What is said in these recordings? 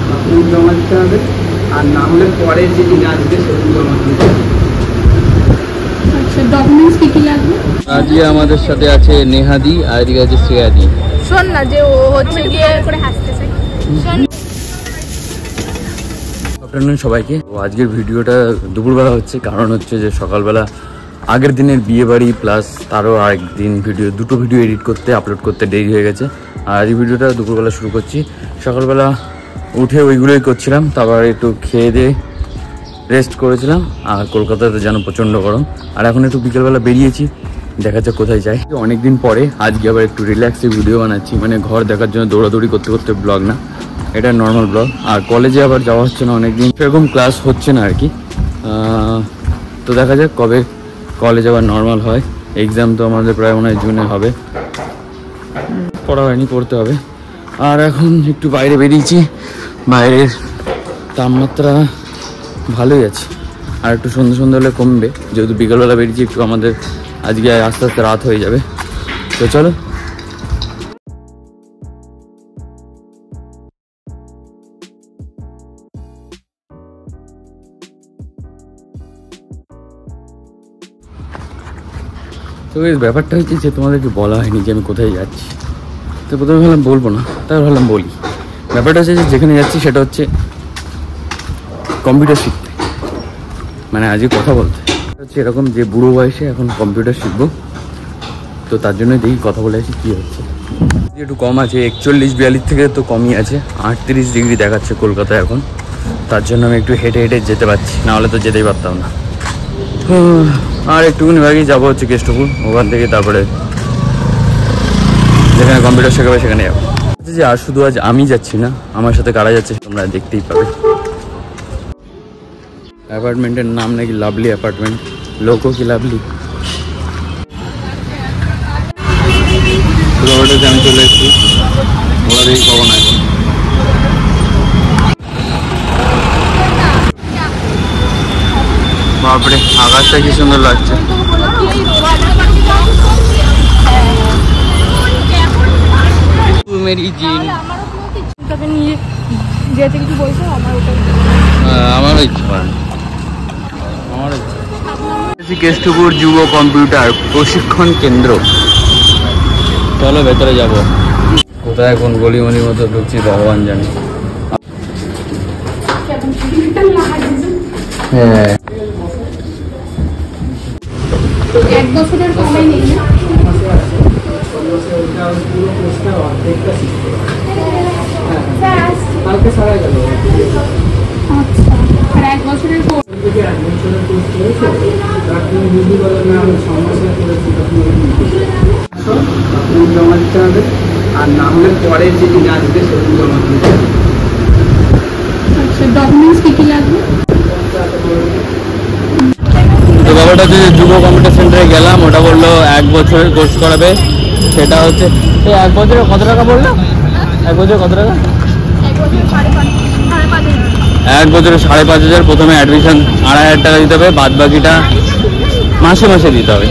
তখন জমা দিতে হবে, আর না হলে পরে যেদিন আসবে সেদিন জমা দিতে হবে। আচ্ছা, ডকুমেন্টস কি কি লাগবে? আজকে আমাদের সাথে আছে নেহাদি আর এদিকে আছে শ্রেয়াদি। শোন না, যে ও হচ্ছে গিয়ে করে হাসতেছে। আফটারনুন সবাইকে। আজকের ভিডিওটা দুপুরবেলা হচ্ছে, কারণ হচ্ছে যে সকালবেলা আগের দিনের বিয়ে বাড়ি প্লাস তারও আরেকদিন দুটো ভিডিও এডিট করতে আপলোড করতে দেরি হয়ে গেছে। আর এই ভিডিওটা দুপুরবেলা শুরু করছি। সকালবেলা উঠে ওইগুলোই করছিলাম, তারপর একটু খেয়ে দিয়ে রেস্ট করেছিলাম। আর কলকাতাতে যেন প্রচণ্ড গরম। আর এখন একটু বিকেলবেলা বেরিয়েছি, দেখা যাক কোথায় যাই। অনেকদিন পরে আজকে আবার একটু রিল্যাক্সে ভিডিও বানাচ্ছি, মানে ঘর দেখার জন্য দৌড়াদৌড়ি করতে করতে ব্লগ না, এটা নর্মাল ব্লগ। আর কলেজে আবার যাওয়া হচ্ছে না অনেকদিন, সেরকম ক্লাস হচ্ছে না আর কি। তো দেখা যাক কবে কলেজ আবার নর্মাল হয়। এক্সাম তো আমাদের প্রায় মনে হয় জুনে হবে, পড়া হয়নি, পড়তে হবে। আর এখন একটু বাইরে বেরিয়েছি, বাইরের তাপমাত্রা ভালোই আছে। আর একটু সন্ধ্যে হলে কমবে, যেহেতু বিকেলবেলা বেরিয়েছি। একটু আমাদের আজকে আস্তে আস্তে রাত হয়ে যাবে, তো চলো। তো এই ব্যাপারটা হচ্ছে যে তোমাদেরকে বলা হয়নি যে আমি কোথায় যাচ্ছি। তো প্রথমে ভাবলাম বলবো না, তারপর ভাবলাম বলি। ব্যাপারটা হচ্ছে যে যেখানে যাচ্ছি সেটা হচ্ছে কম্পিউটার শিখতে, মানে আজকে কথা বলতে হচ্ছে এরকম যে বুড়ো বয়সে এখন কম্পিউটার শিখবো। তো তার জন্য দেখি কথা বলে আসি কী হচ্ছে। একটু কম আছে, 41-42 থেকে তো কমই আছে। 38 ডিগ্রি দেখাচ্ছে কলকাতায় এখন। তার জন্য আমি একটু হেঁটে হেঁটে যেতে পারছি, নাহলে তো যেতেই পারতাম না। আর একটুখানি বাকি যাবো হচ্ছে কেষ্টপুর, ওখান থেকে তারপরে যেখানে কম্পিউটার শেখাবে সেখানে যাবো। যে আর শুধু আজ আমি যাচ্ছি না, আমার সাথে কারা যাচ্ছে তোমরা দেখতেই পাবে। অ্যাপার্টমেন্টের নাম নাকি লাভলি অ্যাপার্টমেন্ট। লোকও কি লাভলি। ওটাতে আমি চলে এসেছি, ওরা দেখি কখন আসবে। বাপরে, আকাশটা কি সুন্দর লাগছে। মেরি জিন, আমারও ইচ্ছা, কেষ্টপুর যুব কম্পিউটার প্রশিক্ষণ কেন্দ্র। চলো ভেতরে যাব। কোথায় এখন গলিমলির মতো ঢুকছি ভগবান জানে। হ্যাঁ, 1 বছরের কমে নেই না। আচ্ছা, আর 1 বছরের জমা দিতে হবে, আর না হলে পরে যেদিন আসবে সেদিন জমা দিতে হবে। আচ্ছা, ডকুমেন্টস কি কি লাগবে? তো ব্যাপারটা হচ্ছে যে যুব কম্পিউটার সেন্টারে গেলাম, ওটা বললো 1 বছরের কোর্স করাবে। সেটা হচ্ছে 1 বছরে কত টাকা বললো? 1 বছরে কত টাকা? 1 বছরে 5,500। প্রথমে অ্যাডমিশন 2,500 টাকা দিতে হবে, বাদ বাকিটা মাসে মাসে দিতে হবে।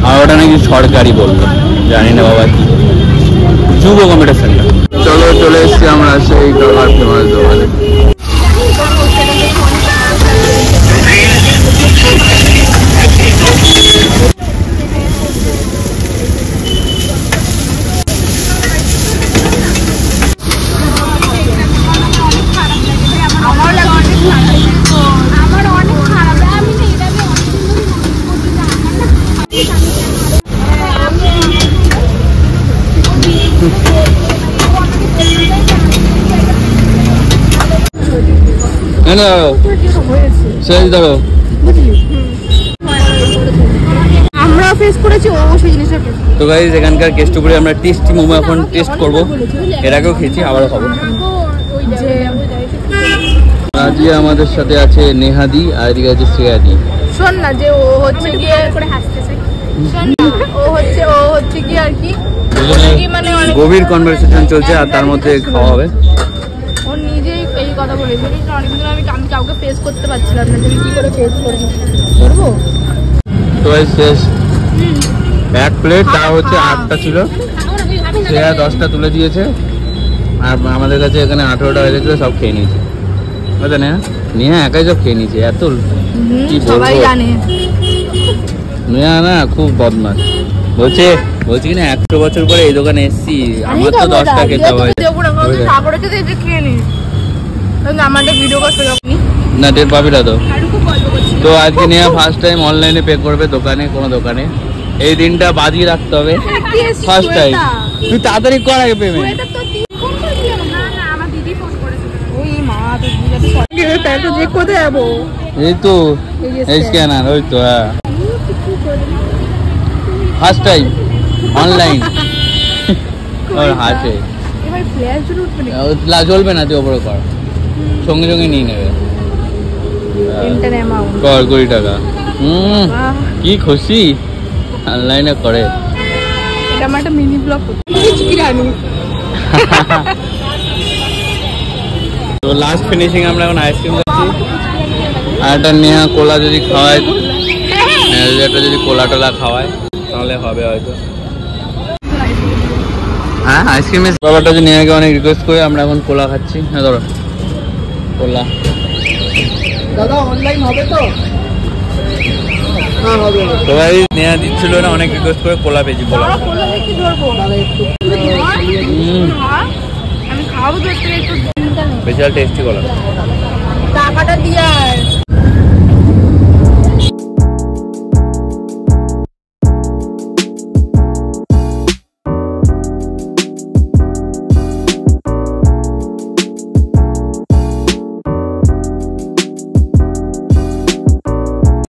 আর ওটা নাকি সরকারি বললো, জানি না বাবা কি। যুব কম্পিউটার সেন্টার। চলো, চলে এসছি আমরা সেই কাকার ফেমাস দোকানে। আমরা ফেস করেছি অবশ্যই জিনিসটা। তো গাইস, এখানকার কেষ্টপুরে আমরা টেস্টি মোমো এখন টেস্ট করব। এর আগেও খেয়েছি, আবারও খাবো। আজকে আমাদের সাথে আছে নেহাদি আর এদিকে আছে শ্রেয়াদি। শোন না, যে ও হচ্ছে গিয়ে করে হাসতেছে। ও হচ্ছে কি আর কি মানে গভীর কনভারসেশন চলছে, আর তার মধ্যে খাওয়া হবে। ও নিজেই এই কথা বলেছে, অনেকদিন আমি কাউকে ফেস করতে পারছিলাম না, তুমি কি করে ফেস করবো। তো শেষ এক প্লেট, তা হচ্ছে 8টা ছিল, শ্রেয়া 10টা তুলে দিয়েছে। আর আমাদের কাছে এখানে 18 টাকা গেছিলো, সব খেয়ে নিয়েছে বুঝলে না, নিয়ে একাই সব খেয়ে নিয়েছে। এত কি সবাই বলবো, জানে নেহা না খুব বদমাস। বলছি কিনা 100 বছর পরে এই দোকানে এসছি, আমার তো 10টা খেতে হবে আমাদের ভিডিও করতে না, টের পাবি না তো। তো আজকে নেহা ফার্স্ট টাইম অনলাইনে পে করবে দোকানে, কোনো দোকানে। এই দিনটা বাজিয়ে রাখতে হবে ফার্স্ট টাইম। তুই তাড়াতাড়ি কর আগে পেমেন্ট। কোথায় যাবো? এই তো এই স্ক্যানার, ওই তো হ্যাঁ ফার্স্ট টাইম অনলাইন। ওর হাসে চলবে না, তুই ওপরে কর, সঙ্গে সঙ্গে নিয়ে নেবে। কর 20 টাকা। কি খুশি অনলাইনে করে। এটা আমার একটা মিনি ব্লগ তো লাস্ট ফিনিশিং আমরা এখন আইসক্রিম খাচ্ছি। আর একটা নেহা কোলা যদি খাওয়ায়, একটা যদি কোলা টোলা খাওয়ায় তাহলে হবে হয়তো। হ্যাঁ আইসক্রিমের ব্যাপারটা যদি নেহাকে অনেক রিকোয়েস্ট করে আমরা এখন কোলা খাচ্ছি। হ্যাঁ ধরো কোলা। দাদা অনলাইন হবে তো? তো ভাই নেহা দিচ্ছিল না, অনেক রিকোয়েস্ট করে কোলা পেয়েছি। কোলা আমি খাবো তো, স্পেশাল টেস্টি কোলা। টাকাটা দিয়ে